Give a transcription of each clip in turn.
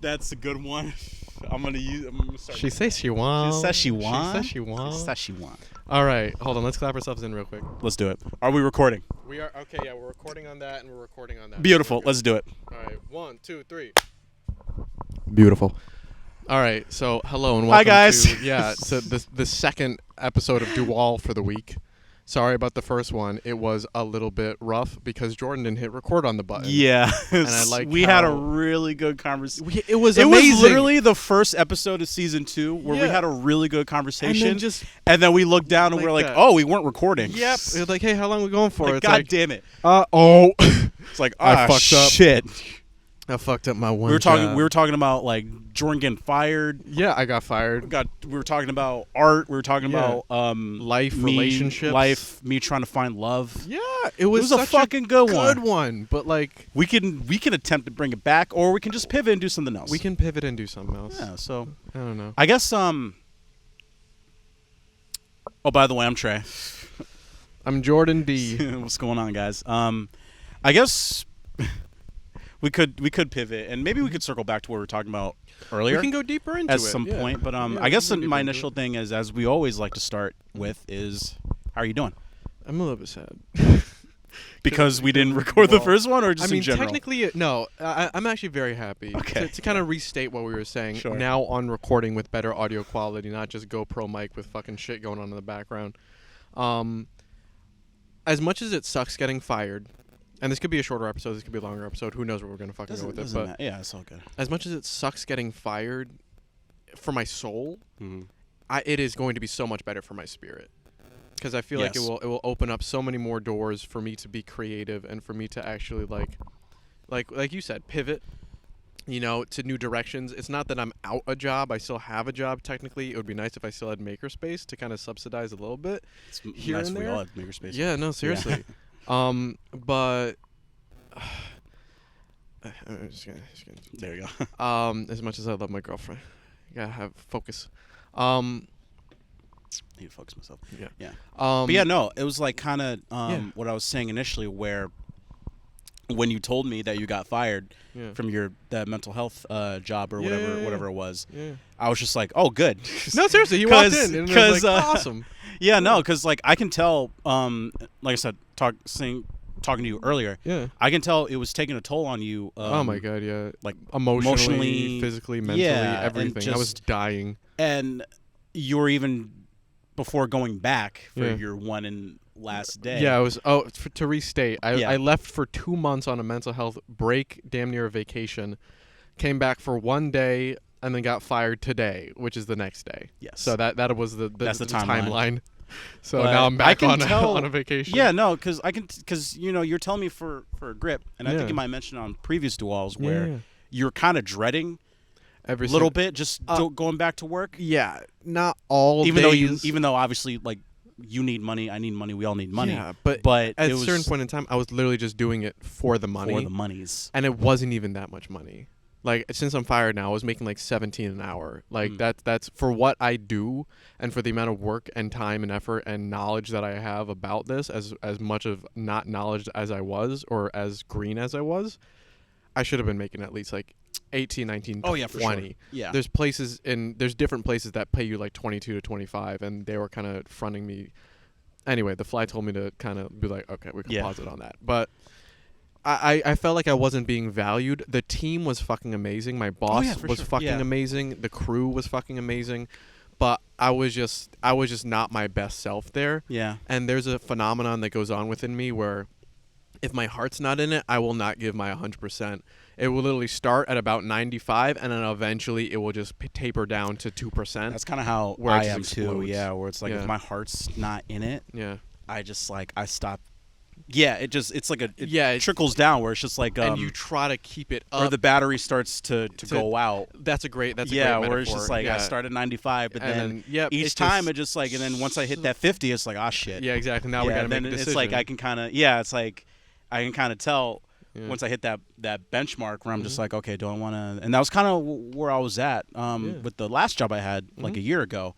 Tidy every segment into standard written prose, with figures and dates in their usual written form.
That's a good one. I'm gonna start. She says she wants. She says she wants. She says she wants. She says she wants. All right, hold on. Let's clap ourselves in real quick. Let's do it. Are we recording? We are. Okay, yeah, we're recording on that, and we're recording on that. Beautiful. Okay. Let's do it. All right, 1, 2, 3. Beautiful. All right, so hello and welcome. Hi guys. To the second episode of Dueal for the week. Sorry about the first one. It was a little bit rough because Jordan didn't hit record on the button. Yeah. And I like we had a really good conversation. It was amazing. It was literally the first episode of season 2 where we had a really good conversation. And then we looked down and we're like, oh, we weren't recording. Yep. It was like, hey, how long are we going for? Like, it's God like, damn it. It's like, I fucked up. Shit. I fucked up my one. We were talking about like Jordan getting fired. Yeah, I got fired. We were talking about art. We were talking about relationships, me trying to find love. Yeah, it was a fucking good one. But like we can attempt to bring it back, or we can just pivot and do something else. We can pivot and do something else. Yeah. So I don't know. I guess Oh, by the way, I'm Trey. I'm Jordan D. What's going on, guys? I guess. We could pivot, and maybe we could circle back to what we were talking about earlier. We can go deeper into at it. some point, but I guess my initial thing is, as we always like to start with, is how are you doing? I'm a little bit sad. Because we didn't record the first one, or just in general? Technically, no. I'm actually very happy. Okay. To kind of restate what we were saying, Sure. Now on recording with better audio quality, not just GoPro mic with fucking shit going on in the background. As much as it sucks getting fired, and this could be a shorter episode, this could be a longer episode. Who knows where we're gonna fucking go with it? But yeah, it's all good. As much as it sucks getting fired, for my soul, mm-hmm. It is going to be so much better for my spirit, because I feel like it will open up so many more doors for me to be creative and for me to actually like you said, pivot, to new directions. It's not that I'm out a job. I still have a job technically. It would be nice if I still had makerspace to kind of subsidize a little bit. It's here nice and we there. all have makerspace. Yeah, no, seriously. Yeah. But I'm just gonna there you go. as much as I love my girlfriend, I gotta have focus. I need to focus myself. Yeah. But yeah, no, it was like kind of what I was saying initially, where when you told me that you got fired from that mental health job or whatever it was, I was just like, oh, good. No, seriously, you walked in and it was like, awesome. Yeah, no, because like I can tell, like I said, talking to you earlier, I can tell it was taking a toll on you. Oh my God, yeah, like emotionally, physically, mentally, everything. I was dying. And you were even before going back for your one and last day. Yeah, I was. To restate, I left for 2 months on a mental health break, damn near a vacation. Came back for 1 day. And then got fired today, which is the next day. Yes. So that was the timeline. So but now I'm back on a vacation. Yeah, no, because you're telling me for a grip, and I think you might mention on previous duels where you're kind of dreading every little bit just going back to work. Yeah, not all days. Even though obviously like you need money, I need money, we all need money. Yeah, but at a certain point in time, I was literally just doing it for the money. For the monies. And it wasn't even that much money. Like, since I'm fired now, I was making like $17 an hour. Like, that's for what I do and for the amount of work and time and effort and knowledge that I have about this, as much of not knowledge as I was or as green as I was, I should have been making at least like 18, 19, 20. For sure. Yeah. There's different places that pay you like 22 to 25, and they were kind of fronting me. Anyway, the fly told me to kind of be like, okay, we can pause it on that. But I felt like I wasn't being valued. The team was fucking amazing. My boss was fucking amazing. The crew was fucking amazing. But I was just not my best self there. Yeah. And there's a phenomenon that goes on within me where if my heart's not in it, I will not give my 100%. It will literally start at about 95, and then eventually it will just taper down to 2%. That's kind of how I am too. Yeah, where it's like if my heart's not in it, I just like I stop. Yeah, it's like it trickles down where it's just like and you try to keep it up, or the battery starts to go out. That's a great where it's just like I start at 95, but then each time it just like, and then once I hit that 50, it's like, oh shit. Yeah, exactly. Now we gotta make a decision. It's like I can kind of it's like I can kind of tell once I hit that benchmark where I'm just like, okay, do I want to? And that was kind of where I was at with the last job I had like a year ago,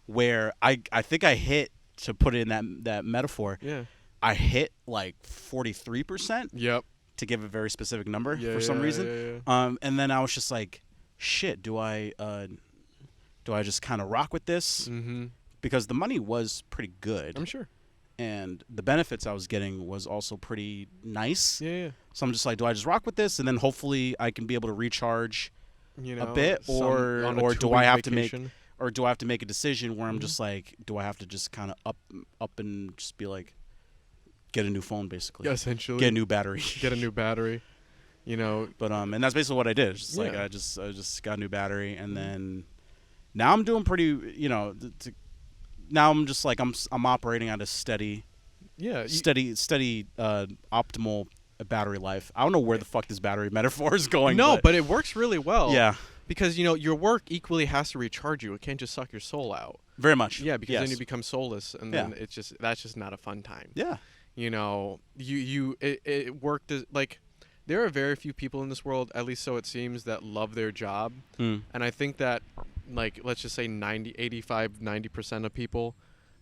where I think I hit, to put it in that metaphor. Yeah. I hit like 43%. Yep. To give a very specific number for some reason. And then I was just like, shit, do I just kind of rock with this? Mm-hmm. Because the money was pretty good. I'm sure. And the benefits I was getting was also pretty nice. Yeah. So I'm just like, do I just rock with this, and then hopefully I can be able to recharge a bit, or do I have vacation. to make a decision where I'm just like, do I have to just kind of up and just be like, get a new phone, basically. Yeah, essentially. Get a new battery. Get a new battery. But and that's basically what I did. It's just like I just got a new battery, and then now I'm doing pretty. Now I'm just like I'm operating at a steady optimal battery life. I don't know where the fuck this battery metaphor is going. No, but it works really well. Yeah. Because your work equally has to recharge you. It can't just suck your soul out. Very much. Yeah, because then you become soulless, and then that's just not a fun time. Yeah. It worked like there are very few people in this world, at least so it seems, that love their job. And I think that, like, let's just say 90% of people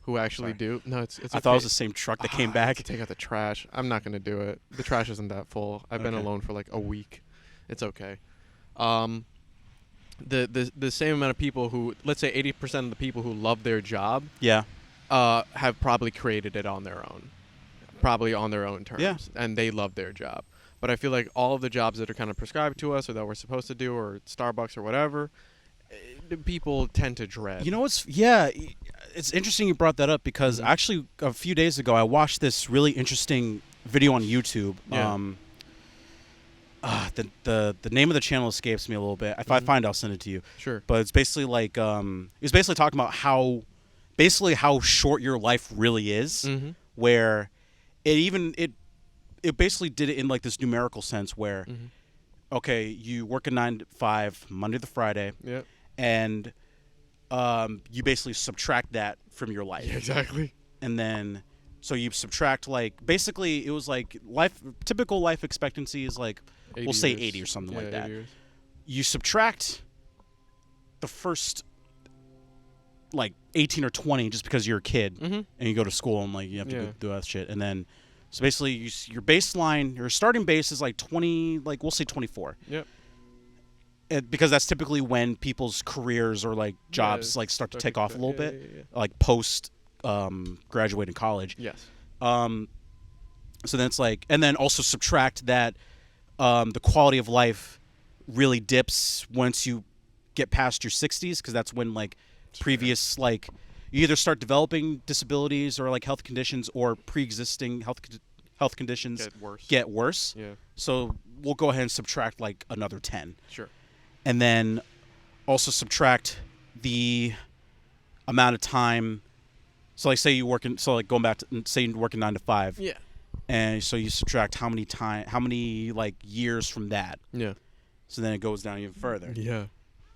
who actually do. No, it's I thought it was the same truck that came back. I have to take out the trash. I'm not going to do it. The trash isn't that full. I've been alone for like a week. It's okay. The same amount of people who, let's say 80% of the people who love their job, have probably created it on their own. Probably on their own terms. Yeah. And they love their job. But I feel like all of the jobs that are kind of prescribed to us or that we're supposed to do, or Starbucks or whatever, people tend to dread. It's interesting you brought that up, because actually a few days ago I watched this really interesting video on YouTube. The name of the channel escapes me a little bit. If I find it, I'll send it to you. Sure. But it's basically like it's basically talking about how short your life really is, where it basically did it in like this numerical sense where okay, you work a 9 to 5 Monday to Friday. Yep. And you basically subtract that from your life. Yeah, exactly. And then so you subtract, like, basically it was like typical life expectancy is like, we'll say 80 or something like that. Years. You subtract the first like 18 or 20 just because you're a kid and you go to school and like you have to go do that shit. And then so basically your baseline, your starting base is like 20, like we'll say 24. Yep. Because that's typically when people's careers or like jobs like start to take off a little bit, like post graduating college. Yes. So then it's like, and then also subtract that the quality of life really dips once you get past your 60s, because that's when like previous like you either start developing disabilities or like health conditions, or pre-existing health conditions get worse. Yeah. So we'll go ahead and subtract like another 10. Sure. And then also subtract the amount of time. So like say you work in, so like going back to say you're working 9 to 5. Yeah. And so you subtract how many like years from that. Yeah. So then it goes down even further. Yeah.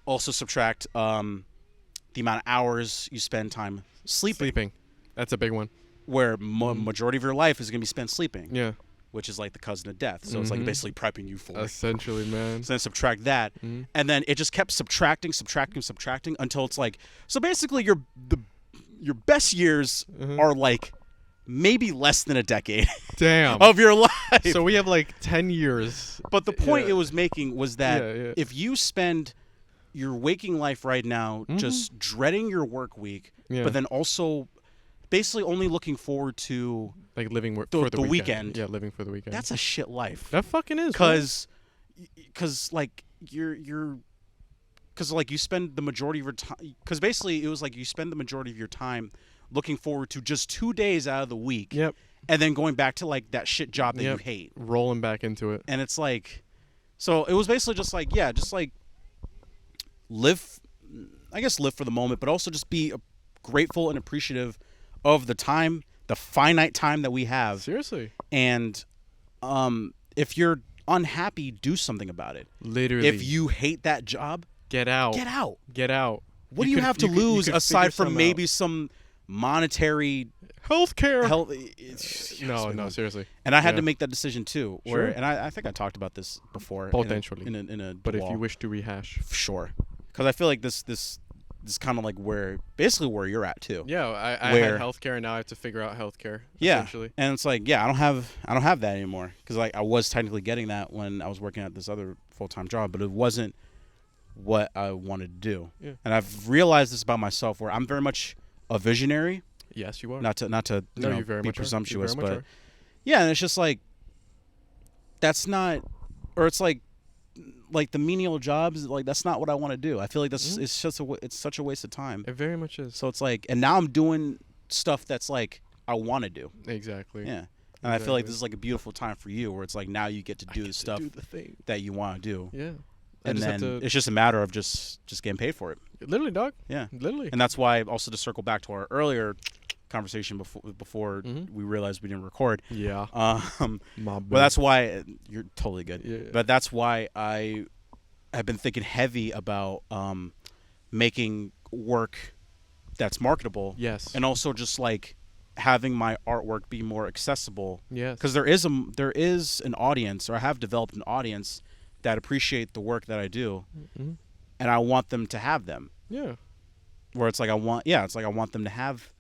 Also subtract the amount of hours you spend time sleeping. That's a big one. Where majority of your life is going to be spent sleeping. Yeah. Which is like the cousin of death. So it's like basically prepping you for it. Essentially, man. So then subtract that. And then it just kept subtracting until it's like, so basically your best years are like maybe less than a decade. Damn. Of your life. So we have like 10 years. But the point it was making was that if you spend your waking life right now just dreading your work week, but then also basically only looking forward to like living for the weekend. Yeah, living for the weekend. That's a shit life. That fucking is. Cuz like you're cuz like you spend the majority of your time, cuz basically it was like you spend the majority of your time looking forward to just 2 days out of the week. Yep. And then going back to like that shit job that you hate. Rolling back into it. And it's like, so it was basically just like, just like live for the moment, but also just be grateful and appreciative of the time, the finite time that we have. Seriously. And if you're unhappy, do something about it. Literally. If you hate that job, get out. What do you have to lose aside from maybe some monetary healthcare? No, seriously. And I had to make that decision too. And I think I talked about this before. Potentially. In a but if you wish to rehash. Sure. Because I feel like this kind of like basically where you're at too. Yeah, I had healthcare, and now I have to figure out healthcare. Yeah, essentially. And it's like, I don't have that anymore, because like I was technically getting that when I was working at this other full-time job, but it wasn't what I wanted to do. Yeah. And I've realized this about myself, where I'm very much a visionary. Yes, you are. Not to you very be much presumptuous, but are. yeah, and it's just like that's not, or it's like the menial jobs, like that's not what I want to do. I feel like that's it's just it's such a waste of time. It very much is. So it's like, and now I'm doing stuff that's like I want to do. Exactly. Yeah. And I feel like this is like a beautiful time for you, where it's like now you get to do the stuff that you want to do. Yeah. And then it's just a matter of just getting paid for it. Literally, dog. Yeah. Literally. And that's why, also to circle back to our earlier conversation before we realized we didn't record. Yeah. Well, that's why you're totally good. Yeah. But that's why I have been thinking heavy about making work that's marketable. Yes. And also just like having my artwork be more accessible. Yes. Because there is an audience, or I have developed an audience that appreciate the work that I do, and I want them to have them. Yeah. Where it's like I want them to have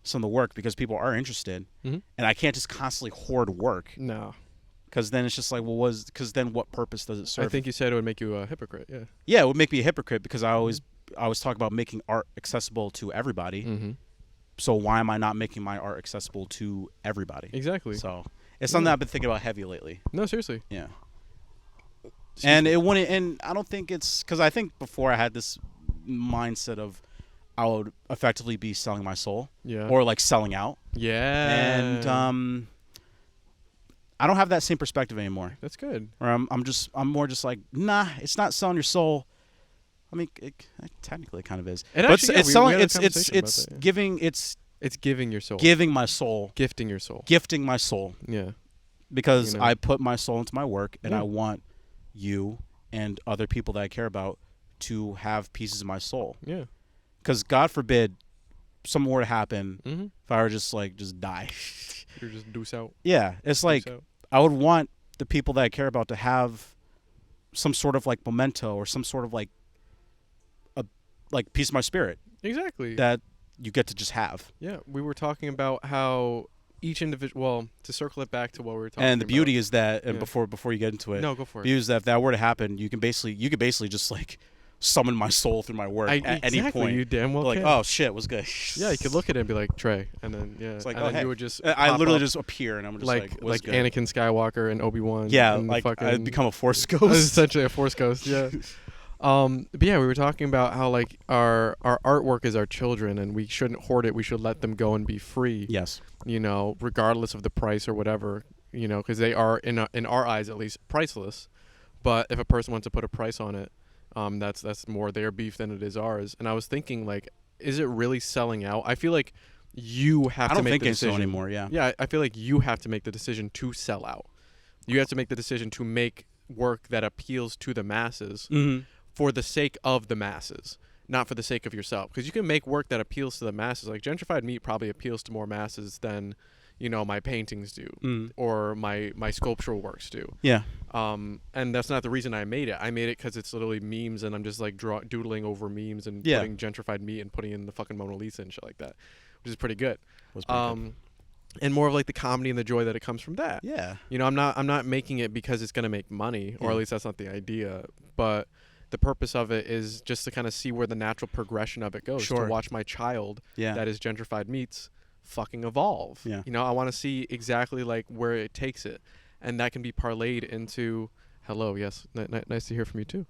some of the work, because people are interested, and I can't just constantly hoard work. No. Because then it's just like, well, then what purpose does it serve? I think you said it would make you a hypocrite. Yeah. Yeah, it would make me a hypocrite, because I always talk about making art accessible to everybody. So why am I not making my art accessible to everybody? Exactly. So it's something I've been thinking about heavy lately. No, seriously. Yeah. And it wouldn't, and I don't think it's because I think before I had this mindset of I would effectively be selling my soul, or like selling out. Yeah. And I don't have that same perspective anymore. That's good. Or I'm more just like, nah, it's not selling your soul. I mean, it technically kind of is. And but actually, it's selling. It's giving. It's giving your soul. Giving my soul. Gifting your soul. Gifting my soul. Yeah. Because I put my soul into my work, and I want you and other people that I care about to have pieces of my soul. Yeah. Because God forbid something were to happen, if I were just die. You're just deuce out. Yeah. It's like I would want the people that I care about to have some sort of like memento, or some sort of like piece of my spirit. Exactly. That you get to just have. Yeah. We were talking about how each individual, well, to circle it back to what we were talking about. And the beauty is that, and before you get into it. No, go for it. The beauty is that if that were to happen, you could basically just like summon my soul through my work at any point. You damn well like, can. oh shit, what's good? Yeah, you could look at it and be like, Trey, and then it's like, and then hey. you would just I literally just appear, and I'm just like what's good? Anakin Skywalker and Obi-Wan. Yeah, and like fucking, I become a Force ghost. Essentially a Force ghost. Yeah. But yeah, we were talking about how like our artwork is our children, and we shouldn't hoard it. We should let them go and be free. Yes. Regardless of the price or whatever. Because they are in our eyes at least priceless. But if a person wants to put a price on it, that's more their beef than it is ours. And I was thinking, like, is it really selling out? I feel like you have to make the decision. I don't think so anymore. Yeah. Yeah, I feel like you have to make the decision to sell out. You have to make the decision to make work that appeals to the masses. For the sake of the masses, not for the sake of yourself. Because you can make work that appeals to the masses. Like gentrified meat probably appeals to more masses than, my paintings do or my sculptural works do. Yeah. And that's not the reason I made it. I made it because it's literally memes, and I'm just like doodling over memes and putting gentrified meat and putting in the fucking Mona Lisa and shit like that, which is pretty good. Good. And more of like the comedy and the joy that it comes from that. Yeah. I'm not making it because it's gonna make money, or at least that's not the idea, but the purpose of it is just to kind of see where the natural progression of it goes. Sure. To watch my child that is gentrified meats fucking evolve. Yeah. I want to see exactly like where it takes it. And that can be parlayed into, hello, yes, nice to hear from you too.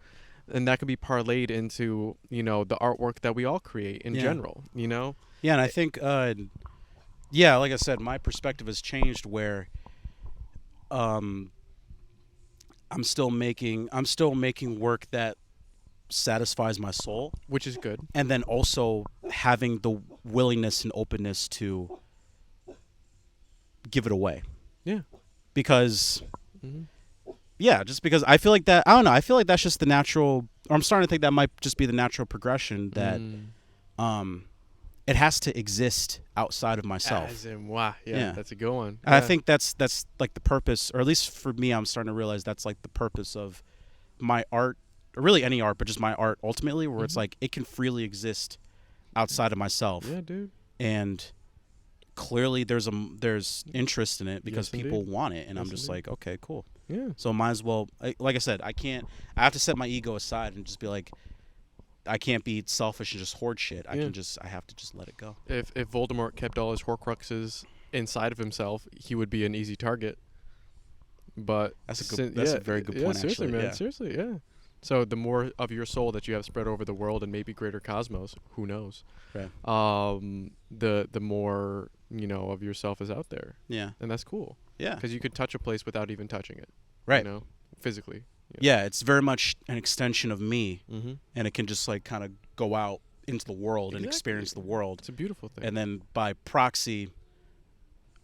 And that can be parlayed into, the artwork that we all create in general, Yeah, and I think, like I said, my perspective has changed where I'm still making work that satisfies my soul, which is good, and then also having the willingness and openness to give it away. Yeah, because just because I feel like that, I don't know, I feel like that's just the natural, or I'm starting to think that might just be the natural progression, that it has to exist outside of myself. As in, wow, yeah, that's a good one. And I think that's like the purpose, or at least for me, I'm starting to realize that's like the purpose of my art, or really any art, but just my art ultimately, where it's like it can freely exist outside of myself. Yeah, dude. And clearly there's interest in it because people want it, and I'm just like, okay, cool. Yeah. So might as well, like I said, I have to set my ego aside and just be like, I can't be selfish and just hoard shit. I have to just let it go. If Voldemort kept all his Horcruxes inside of himself, he would be an easy target. But that's a very good point. Seriously, actually. man. Yeah. Seriously, yeah. So the more of your soul that you have spread over the world and maybe greater cosmos, who knows? Right. The more of yourself is out there. Yeah. And that's cool. Yeah. Because you could touch a place without even touching it. Right. Physically. Yeah, it's very much an extension of me, Mm-hmm. and it can just like kind of go out into the world and experience the world. It's a beautiful thing. And then by proxy,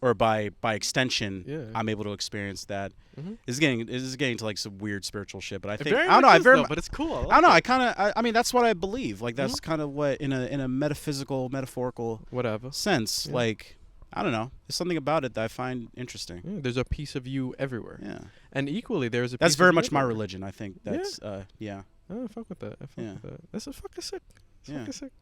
or by extension, I'm able to experience that. Mm-hmm. This is getting to like some weird spiritual shit, but I think but it's cool. I don't know. I mean, that's what I believe. Like that's kind of what in a metaphorical whatever sense. Yeah. Like I don't know. There's something about it that I find interesting. Yeah, there's a piece of you everywhere. Yeah. And equally, there's a. That's piece very of much everywhere. my religion. I think that's yeah. Oh, fuck with that. I fuck with that. That's a fucking sick. It's fucking sick.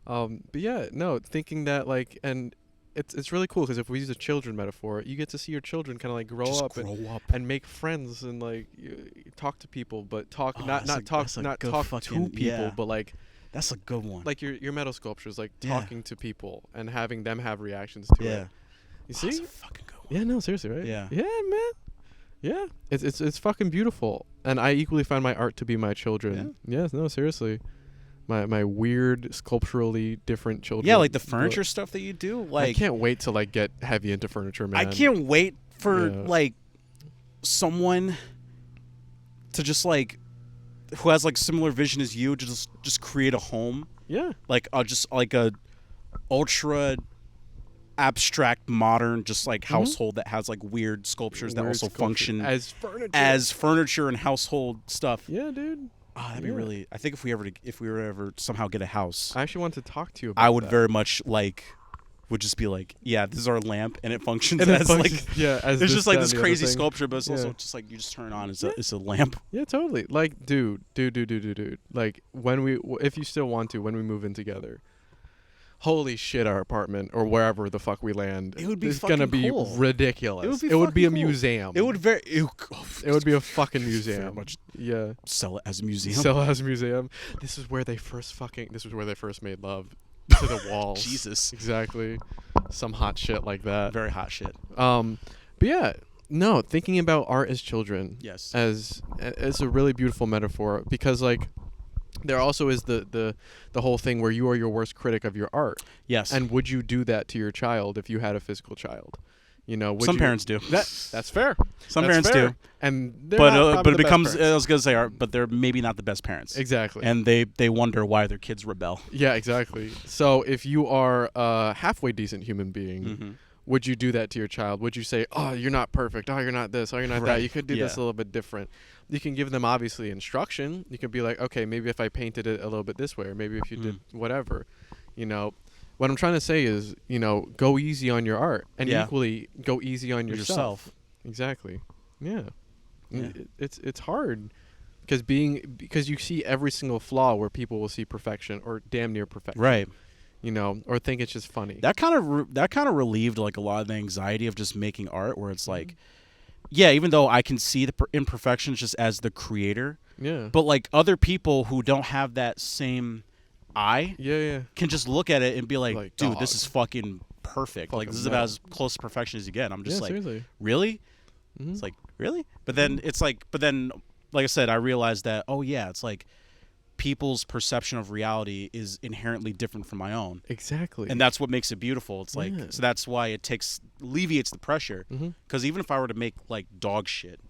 But yeah, no, thinking that like, and it's really cool because if we use a children metaphor, you get to see your children kind of like grow up and make friends and like talk to people, but talk not talk to people, but like. That's a good one. Like your metal sculptures, like talking to people and having them have reactions to it. You see? That's a fucking good one. Yeah, no, seriously, right? Yeah. Yeah, man. Yeah. It's fucking beautiful. And I equally find my art to be my children. Yeah, no, seriously. My weird sculpturally different children. Yeah, like the furniture stuff that you do. Like I can't wait to like get heavy into furniture, man. I can't wait for like someone to just like who has like similar vision as you to just create a home. Yeah. Like just like a ultra abstract modern just like household that has like weird sculptures that also function as furniture and household stuff. Yeah, dude. Oh, that'd be really. I think if we were ever somehow get a house, I actually want to talk to you about I would that. very much would just be like, yeah, this is our lamp, and it functions as as there's just like this crazy sculpture, but it's also just like you just turn it on, it's a lamp. Yeah, totally. Like, dude. Like, if you still want to, when we move in together, holy shit, our apartment or wherever the fuck we land, it would be it's gonna be cool. ridiculous. It would be a museum. It would be a fucking museum. Very much. Yeah. Sell it as a museum. This is where they first made love to the walls. Jesus. Exactly. Some hot shit like that. Very hot shit. But yeah, no, thinking about art as children. Yes. As a really beautiful metaphor, because like there also is the whole thing where you are your worst critic of your art. Yes. And would you do that to your child if you had a physical child? Some parents do. That's fair. Some parents do. And but it becomes I was gonna say but they're maybe not the best parents. Exactly. And they wonder why their kids rebel. Yeah, exactly. So if you are a halfway decent human being, would you do that to your child? Would you say, "Oh, you're not perfect. Oh, you're not this. Oh, you're not that. You could do this a little bit different." You can give them obviously instruction. You could be like, "Okay, maybe if I painted it a little bit this way, or maybe if you did whatever." What I'm trying to say is, go easy on your art, and equally go easy on yourself. Exactly. Yeah. It's hard because you see every single flaw where people will see perfection or damn near perfection. Right. Or think it's just funny. That kind of relieved like a lot of the anxiety of just making art, where it's like, yeah, even though I can see the imperfections just as the creator, but like other people who don't have that same eye, can just look at it and be like dude, this is fucking perfect. Like this is about as close to perfection as you get. And I'm just like, seriously. Really? It's like, really? But then like I said, I realized that it's like people's perception of reality is inherently different from my own. Exactly. And that's what makes it beautiful. It's like, so that's why it alleviates the pressure. Because even if I were to make like dog shit,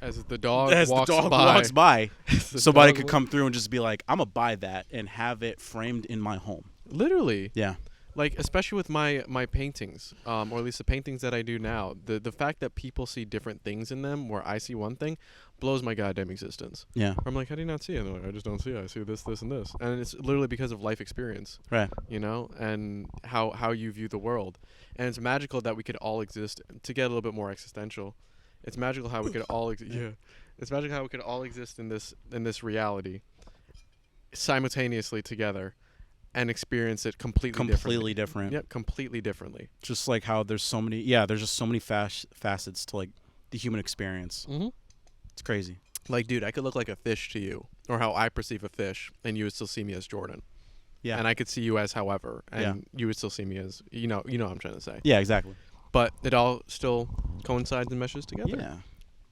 as the dog walks by, somebody could come through and just be like, I'm gonna buy that and have it framed in my home. Literally. Yeah. Like, especially with my paintings, or at least the paintings that I do now, the fact that people see different things in them where I see one thing blows my goddamn existence. Yeah. I'm like, how do you not see it? And they're like, I just don't see it. I see this, this, and this. And it's literally because of life experience. Right. And how you view the world. And it's magical that we could all exist, to get a little bit more existential. It's magical how we could all It's magical how we could all exist in this reality simultaneously together. And experience it completely different. Yep, completely differently. Just like how there's so many, there's just so many facets to like the human experience. Mm-hmm. It's crazy. Like, dude, I could look like a fish to you, or how I perceive a fish, and you would still see me as Jordan. Yeah. And I could see you as however, and you would still see me as, you know what I'm trying to say. Yeah, exactly. But it all still coincides and meshes together. Yeah.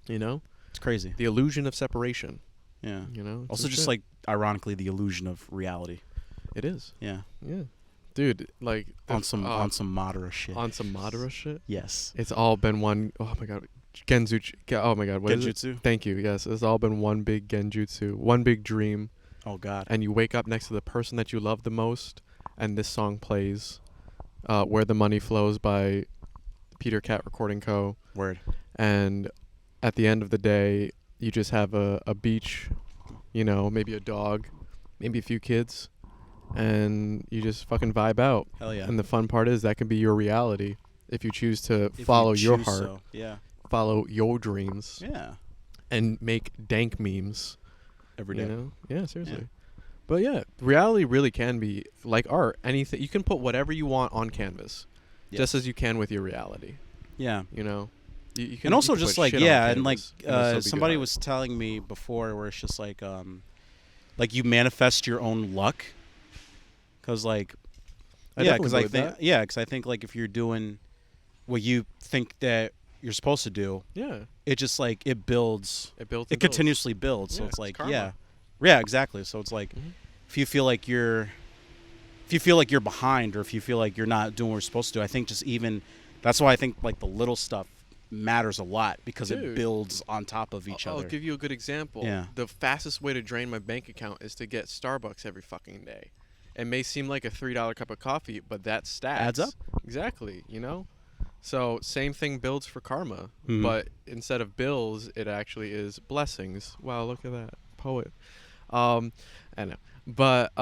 You know? It's crazy. The illusion of separation. Yeah. You know? Also just like, ironically, the illusion of reality. It is. Yeah. Yeah. Dude, like on some Madara shit. On some Madara shit? Yes. It's all been one, oh my god. Genjutsu. Oh my god. What Genjutsu? Is it? Thank you. Yes. It's all been one big Genjutsu. One big dream. Oh god. And you wake up next to the person that you love the most, and this song plays, Where the Money Flows by Peter Cat Recording Co. Word. And at the end of the day, you just have a beach, you know, maybe a dog, maybe a few kids, and you just fucking vibe out. Hell yeah. And the fun part is that can be your reality if you choose to follow your heart. So. Yeah. Follow your dreams. Yeah. And make dank memes. Every day. You know? Yeah, seriously. Yeah. But yeah, reality really can be like art. Anything you can put whatever you want on canvas, just as you can with your reality. Yeah. You know. You can, and also just like and like somebody was telling me before where it's just like you manifest your own luck. Cause like because I think like if you're doing what you think that you're supposed to do, it just like it continuously builds. So it's like yeah, exactly. So it's like if you feel like you're behind, or if you feel like you're not doing what you're supposed to do, I think just even that's why I think like the little stuff matters a lot, because it builds on top of each other. I'll give you a good example. Yeah. The fastest way to drain my bank account is to get Starbucks every fucking day. It may seem like a $3 cup of coffee, but that adds up. Exactly, you know? So same thing builds for karma, but instead of bills, it actually is blessings. Wow, look at that. Poet. I know. But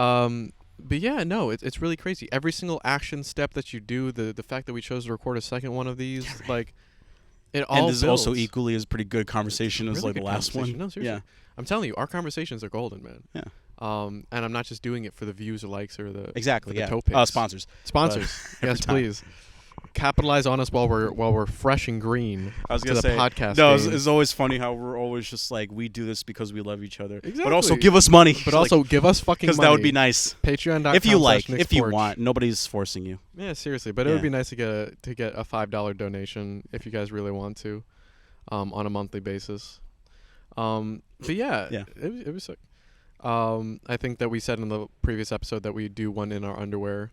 yeah, no, it's really crazy. Every single action step that you do, the fact that we chose to record a second one of these, like, it all builds. Also equally as pretty good conversation as like the last one. No, seriously. Yeah. I'm telling you, our conversations are golden, man. Yeah. And I'm not just doing it for the views or likes or the toe picks. Sponsors. Yes, please. Capitalize on us while we're fresh and green. I was gonna say podcast. No, it's always funny how we're always just like, we do this because we love each other. Exactly. But also give us money. But also give us fucking money. Because that would be nice. Patreon.com. If you like, if you want, nobody's forcing you. Yeah, seriously. But it would be nice to get a $5 donation if you guys really want to, on a monthly basis. But yeah, it was sick. I think that we said in the previous episode that we do one in our underwear,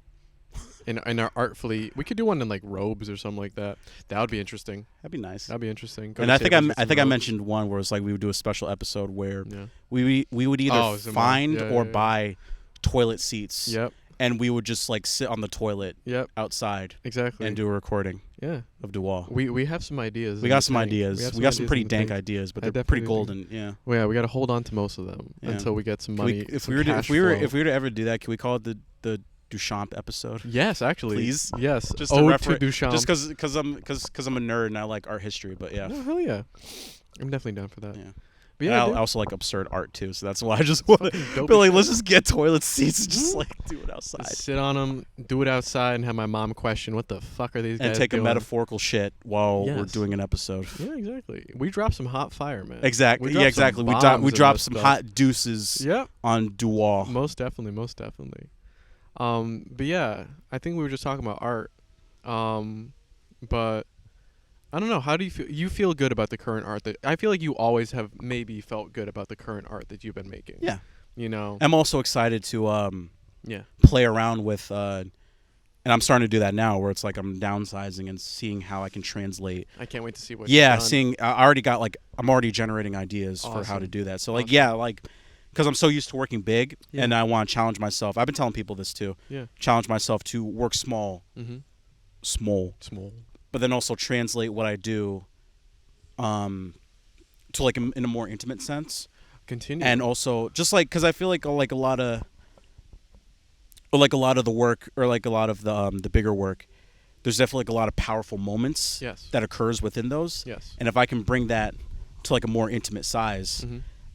in our artfully. We could do one in like robes or something like that. That would be interesting. That'd be nice. That'd be interesting. And I think I mentioned one where it's like we would do a special episode where we would either find or buy toilet seats. Yep. And we would just like sit on the toilet outside. Exactly. And do a recording. Yeah. Of Dueal. We have some ideas. We got some ideas. We got some pretty dank ideas, but they're pretty golden. Yeah. Well, yeah, we got to hold on to most of them until we get some money. If we were to ever do that, can we call it the Duchamp episode? Yes, actually. Please. Yes. Just to Duchamp. Just because I'm a nerd and I like art history, but yeah. Oh, hell yeah. I'm definitely down for that. Yeah. But yeah, I also like absurd art too, so that's why I just want to. But like, let's just get toilet seats and just like do it outside. Just sit on them, do it outside, and have my mom question, "What the fuck are these guys doing?" And take a metaphorical shit while we're doing an episode. Yeah, exactly. We dropped some hot fire, man. Exactly. Yeah, exactly. We dropped some hot deuces. On Dueal. Most definitely. But yeah, I think we were just talking about art. But I don't know. How do you feel? You feel good about the current art that I feel like you always have maybe felt good about the current art that you've been making. Yeah. You know. I'm also excited to play around with and I'm starting to do that now where it's like I'm downsizing and seeing how I can translate. I can't wait to see what you've done. I'm already generating ideas for how to do that. So like because I'm so used to working big and I want to challenge myself. I've been telling people this too. Yeah. Challenge myself to work small. Mm-hmm. Small. But then also translate what I do to like in a more intimate sense. Continue. And also just like because I feel like a lot of the work or like a lot of the bigger work, there's definitely like a lot of powerful moments that occurs within those. Yes. And if I can bring that to like a more intimate size,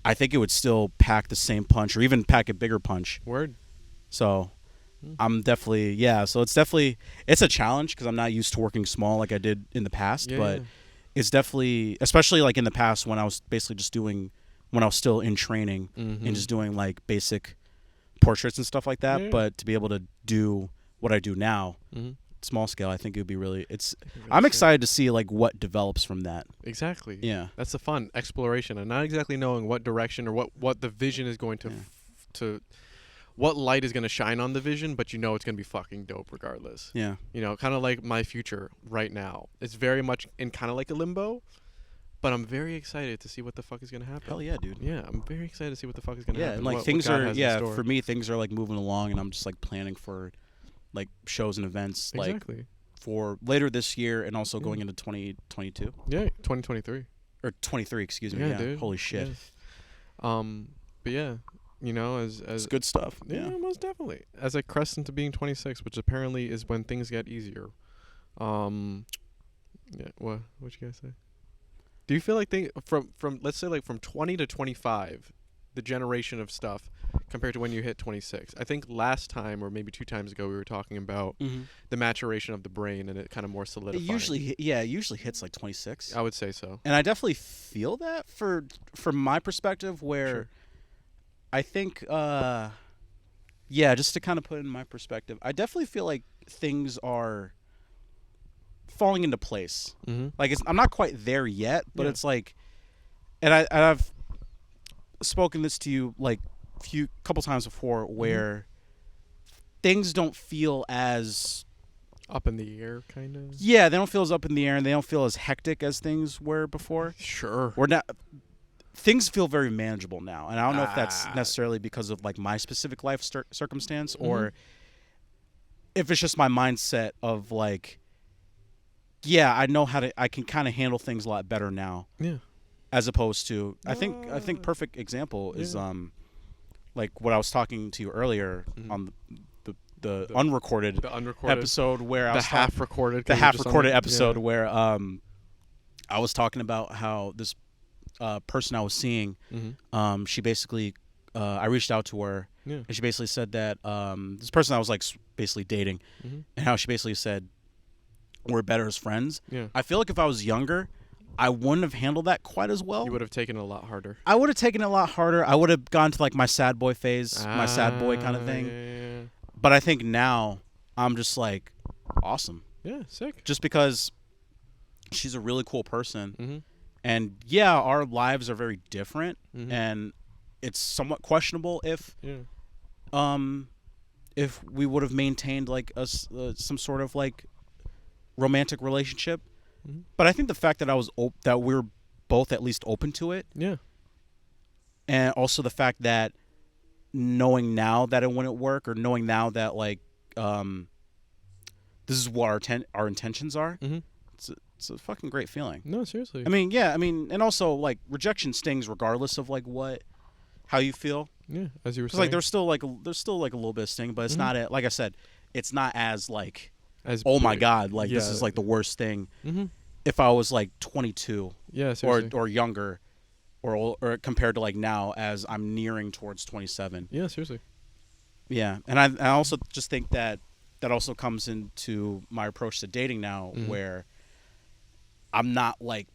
I think it would still pack the same punch or even pack a bigger punch. Word. So I'm definitely so it's a challenge because I'm not used to working small like I did in the past, but it's definitely, especially like in the past when I was basically just doing when I was still in training Mm-hmm. and just doing like basic portraits and stuff like that. Yeah. But to be able to do what I do now, Mm-hmm. small scale, I think it would be really. Really I'm sick. excited to see like what develops from that. Exactly. Yeah. That's the fun exploration, and not exactly knowing what direction or what the vision is going to Yeah. to what light is going to shine on the vision, but you know it's going to be fucking dope regardless. Yeah. You know, kind of like my future right now. It's very much in kind of like a limbo, but I'm very excited to see what the fuck is going to happen. Hell yeah, dude. Yeah, I'm very excited to see what the fuck is going to Yeah, happen. and like what things God are has in store. for me things are like moving along, and I'm just like planning for like shows and events Exactly. like for later this year and also Yeah. going into 2022 Yeah, 2023. or 23, excuse me. Yeah, Yeah, dude. holy shit. Yeah. But yeah, you know, as It's good stuff. yeah, Yeah. most definitely. As I crest into being 26, which apparently is when things get easier. Yeah. What you guys say? Do you feel like from let's say like from 20 to 25, the generation of stuff compared to when you hit 26? I think last time or maybe 2 times ago we were talking about the maturation of the brain and it kind of more It solidifying. usually hits like 26. I would say so. And I definitely feel that from my perspective where Sure. I think just to kind of put it in my perspective, I definitely feel like things are falling into place. Mm-hmm. Like I'm not quite there yet, but Yeah. it's like, and I've spoken this to you like couple times before, where things don't feel as Up in the air, kind of. they don't feel as up in the air, and they don't feel as hectic as things were before. Sure. We're not. Things feel very manageable now, and I don't know if that's necessarily because of like my specific life circumstance, or if it's just my mindset of like, I know I can kind of handle things a lot better now. Yeah. As opposed to, I think perfect example is like what I was talking to you earlier on the unrecorded episode where I was half recorded episode where I was talking about how this person I was seeing, she basically I reached out to her and she basically said that this person I was like basically dating, and how she basically said we're better as friends. Yeah. I feel like if I was younger, I wouldn't have handled that quite as well. You would have taken it a lot harder. I would have taken it a lot harder. I would have gone to like my sad boy phase, my sad boy kind of thing. Yeah. But I think now I'm just like awesome. Yeah, sick. Just because she's a really cool person. Mm-hmm. And our lives are very different, and it's somewhat questionable if we would have maintained like some sort of like romantic relationship. But I think the fact that that we're both at least open to it, and also the fact that knowing now that it wouldn't work, or knowing now that like this is what our intentions are, it's a fucking great feeling. No, seriously. I mean, and also like rejection stings regardless of like how you feel. Yeah, as you were saying. Like there's still like a little bit of sting, but it's not like I said, it's not as like as oh my god, like this is like the worst thing. If I was like 22, or younger, or compared to like now as I'm nearing towards 27. Yeah, seriously. Yeah, and I also just think that also comes into my approach to dating now, where I'm not like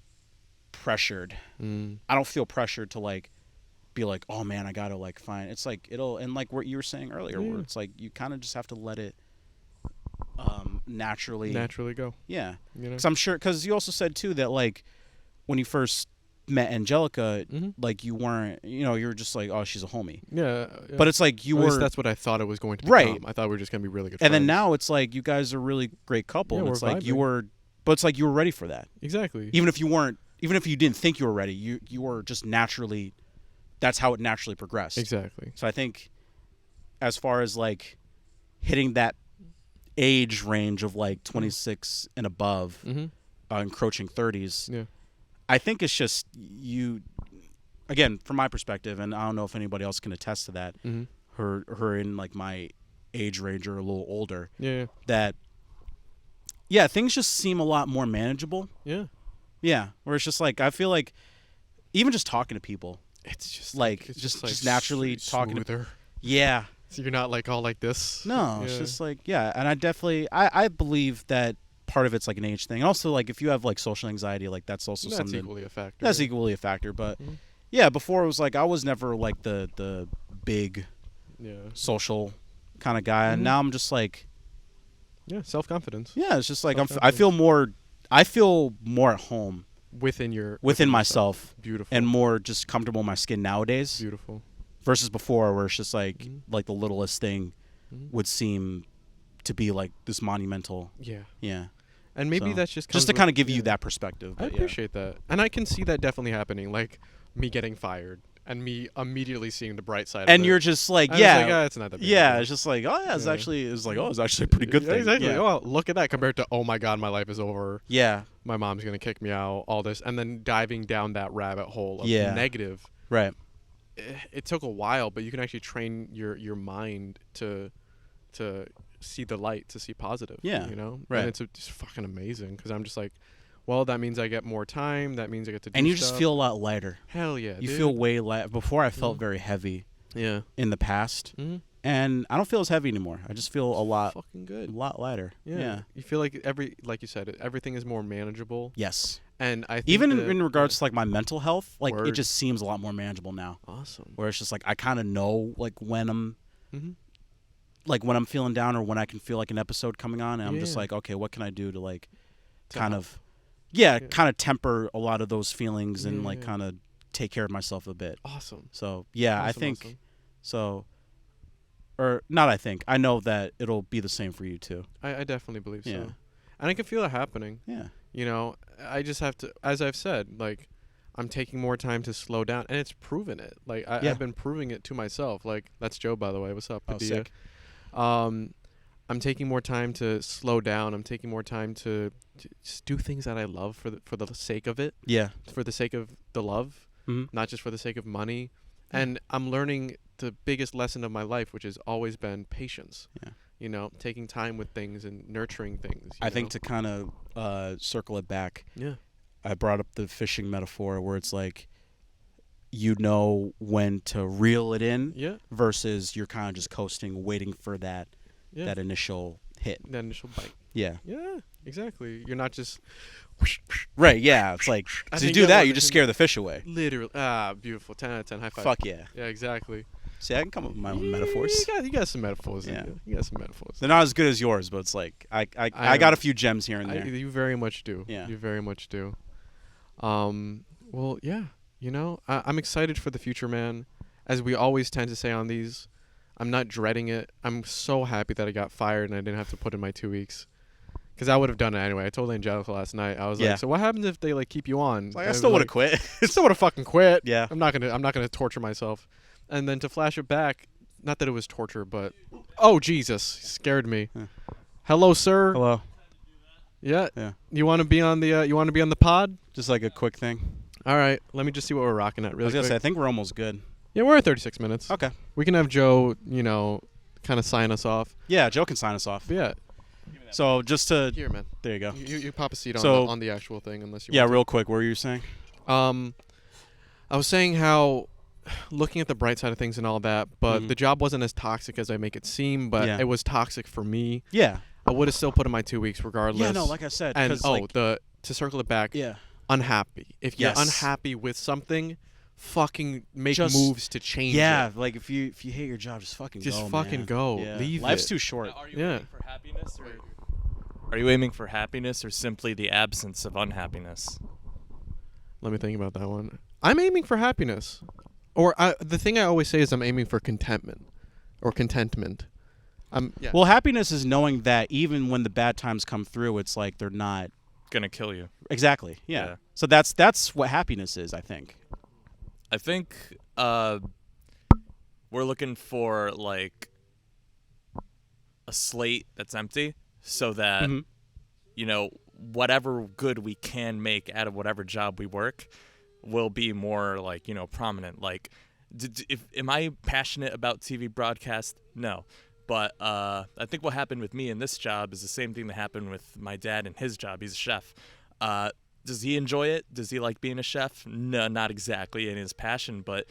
pressured. I don't feel pressured to like be like, oh man, I gotta like find. It's like and like what you were saying earlier, where it's like you kind of just have to let it naturally go. Yeah, you know, because I'm sure, because you also said too that like when you first met Angelica, like you weren't, you were just like, oh, she's a homie. Yeah. But it's like you were. That's what I thought it was going to become. Right. I thought we were just gonna be really good and friends. then now it's like you guys are a really great couple. Yeah, And it's we're like you vibing. were, but it's like you were ready for that. Exactly. Even if you weren't, even if you didn't think you were ready, you were just naturally. That's how it naturally progressed. Exactly. So I think, as far as like hitting that age range of like 26 and above, encroaching 30s, I think it's just you. Again, from my perspective, and I don't know if anybody else can attest to that. Her in like my age range or a little older. Yeah. That. Things just seem a lot more manageable. Yeah. Yeah, where it's just like I feel like, even just talking to people. It's just like just naturally talking smoother. Yeah. So you're not like all like this. No, it's just like and I definitely I believe that part of it's like an age thing. And also like if you have like social anxiety, like that's also something equally a factor. That's equally a factor, but Yeah, before it was like I was never like the big social kind of guy, and now I'm just like self-confidence. Yeah, it's just like I feel more at home within myself. Beautiful. And more just comfortable in my skin nowadays. Beautiful. Versus before, where it's just like the littlest thing would seem to be like this monumental. Yeah. And maybe that's just to kind of give you that perspective. I appreciate that, and I can see that definitely happening, like me getting fired and me immediately seeing the bright side. And of you're it. just like, and yeah, it's not that big. Yeah, it's just like, oh yeah, it's actually a pretty good thing. Exactly. Yeah. Oh, look at that compared to, oh my God, my life is over. Yeah. My mom's gonna kick me out. All this, and then diving down that rabbit hole of negative. Right. It took a while, but you can actually train your mind to see the light, to see positive. Yeah. You know. Right. And it's fucking amazing, because I'm just like, well, that means I get more time. That means I get to do And you stuff. just feel a lot lighter. Hell yeah. You dude. feel way light. Before I felt very heavy. Yeah. In the past. And I don't feel as heavy anymore. I just feel a lot fucking good. A lot lighter. Yeah. You feel like like you said, everything is more manageable. Yes. And I think even in regards to like my mental health, like Word. It just seems a lot more manageable now. Awesome. Where it's just like I kind of know like when I'm like when I'm feeling down or when I can feel like an episode coming on, and I'm just like, okay, what can I do to like kind of temper a lot of those feelings and like kind of take care of myself a bit. Awesome. So I think so. Or not, I know that it'll be the same for you too. I definitely believe so. And I can feel it happening. Yeah. You know, I just have to, as I've said, like, I'm taking more time to slow down, and it's proven it. Like, I've been proving it to myself. Like, that's Joe, by the way. What's up? Oh, sick. I'm taking more time to slow down. I'm taking more time to just do things that I love for the sake of it. Yeah. For the sake of the love, not just for the sake of money. And I'm learning the biggest lesson of my life, which has always been patience. Yeah. You know, taking time with things and nurturing things. I think to kind of circle it back. Yeah. I brought up the fishing metaphor where it's like, you know when to reel it in versus you're kind of just coasting, waiting for that initial hit. That initial bite. Yeah. Yeah, exactly. You're not just... Right, yeah. It's like, to do that, you just scare the fish away. Literally. Beautiful. 10 out of 10. High five. Fuck yeah. Yeah, exactly. See, I can come up with my own metaphors. You got some metaphors. Yeah. You got some metaphors. They're not as good as yours, but it's like, I got a few gems here and there. You very much do. Yeah. You very much do. Well, yeah. You know, I'm excited for the future, man. As we always tend to say on these, I'm not dreading it. I'm so happy that I got fired and I didn't have to put in my 2 weeks. Because I would have done it anyway. I told Angelica last night. I was like, so what happens if they like keep you on? Like, I still would have quit. I still would have fucking quit. Yeah. I'm not gonna torture myself. And then to flash it back, not that it was torture, but oh Jesus, scared me. Hello, sir. Hello. Yeah. You want to be on the pod? Just like a quick thing. All right. Let me just see what we're rocking at. Really I was gonna quick. say, I think we're almost good. Yeah, we're at 36 minutes. Okay. We can have Joe, kind of sign us off. Yeah, Joe can sign us off. Yeah. So just to here, man. There you go. You pop a seat on the actual thing, unless you. Yeah, real quick. What were you saying? I was saying how looking at the bright side of things and all that, but the job wasn't as toxic as I make it seem. But it was toxic for me. Yeah. I would have still put in my 2 weeks regardless. Yeah, no, like I said. And to circle it back. Yeah. Unhappy. If you're unhappy with something, fucking make moves to change it. Yeah, like if you hate your job, just fucking go. Yeah. Leave Life's it. too short. Are you aiming for happiness, or are you aiming for happiness, or simply the absence of unhappiness? Let me think about that one. I'm aiming for happiness, or the thing I always say is I'm aiming for contentment. Well, happiness is knowing that even when the bad times come through, it's like they're not gonna kill you. Exactly. Yeah. So that's what happiness is, I think. I think we're looking for like a slate that's empty, so that whatever good we can make out of whatever job we work will be more like prominent. Like, am I passionate about TV broadcast? No. But I think what happened with me in this job is the same thing that happened with my dad in his job. He's a chef. Does he enjoy it? Does he like being a chef? No, not exactly in his passion. But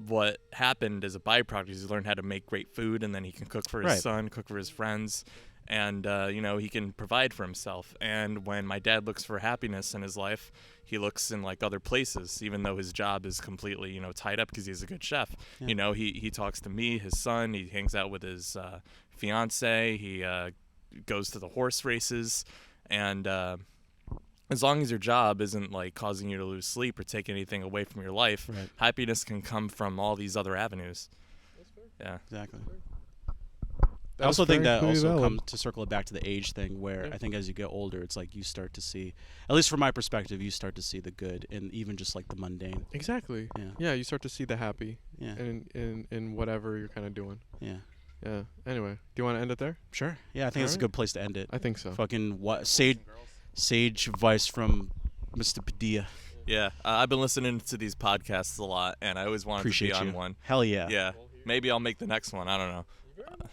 what happened as a byproduct is he learned how to make great food, and then he can cook for his son, cook for his friends. and he can provide for himself. And when my dad looks for happiness in his life, he looks in like other places, even though his job is completely tied up because he's a good chef. Yeah. He talks to me, his son. He hangs out with his fiance. He goes to the horse races, and as long as your job isn't like causing you to lose sleep or take anything away from your life, Right. happiness can come from all these other avenues. Yeah, Exactly. That I also was think very that also valid. comes to circle it back to the age thing, where I think as you get older, it's like you start to see, at least from my perspective, you start to see the good in even just like the mundane. Exactly. Yeah. Yeah, you start to see the happy Yeah. in whatever you're kind of doing. Yeah. Yeah. Anyway, do you want to end it there? Sure. Yeah, I think that's a Alright. good place to end it. I think so. Fucking what sage advice from Mr. Padilla. yeah. I've been listening to these podcasts a lot, and I always wanted Appreciate to be you. on one. Hell yeah. Yeah, maybe I'll make the next one. I don't know.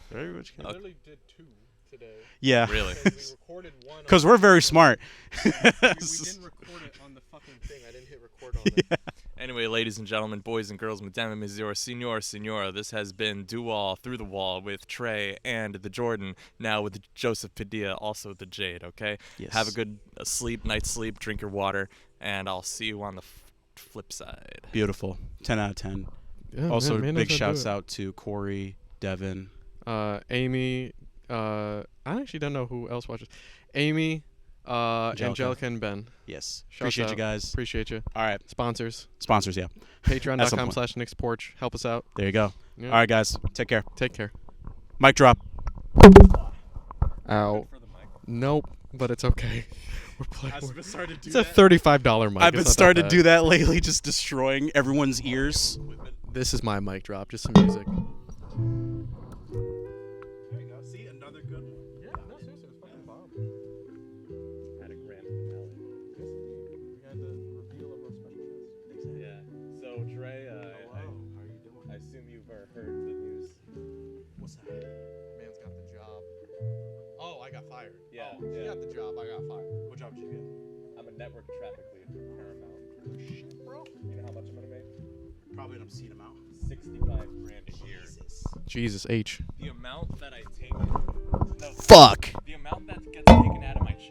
Very much. I literally did 2 today. Yeah. Really? We recorded one. Because we're very smart. we didn't record it on the fucking thing. I didn't hit record on it. Anyway, ladies and gentlemen, boys and girls, Madame, Monsieur, Senor, Senora, this has been Dueal Through the Wall with Trey and the Jordan, now with Joseph Padilla, also the Jade, okay? Yes. Have a good night's sleep, drink your water, and I'll see you on the flip side. Beautiful. 10 out of 10. Yeah, Also, man big knows how to do shouts it. out to Corey, Devin. Amy. I actually don't know who else watches. Amy, Angelica, and Ben. Yes. Shouts Appreciate you out. guys. Appreciate you. All right. Sponsors. Sponsors, yeah. some point. Patreon.com/NicksPorch. Help us out. There you go. Yeah. All right, guys. Take care. Take care. Mic drop. Ow. Nope, but it's okay. We're playing. been starting to do It's a $35 mic. I've been It's not starting to that do that lately, just destroying everyone's ears. bad. This is my mic drop. Just some music. There you go. See, another good one. Yeah, no, seriously, it's fucking bomb. Had a grand finale. We had the reveal of our special guest. Yeah. So, Trey, How are you doing? I assume you've heard the news. What's that? Man's got the job. Oh, I got fired. Yeah, Oh, he yeah. got the job. I got fired. What job did you get? I'm a network traffic lead for Paramount. Oh, shit, bro. You know how much I'm gonna make? Probably an obscene amount. 65 grand a year. Jesus. Jesus H. The amount that I take. Fuck.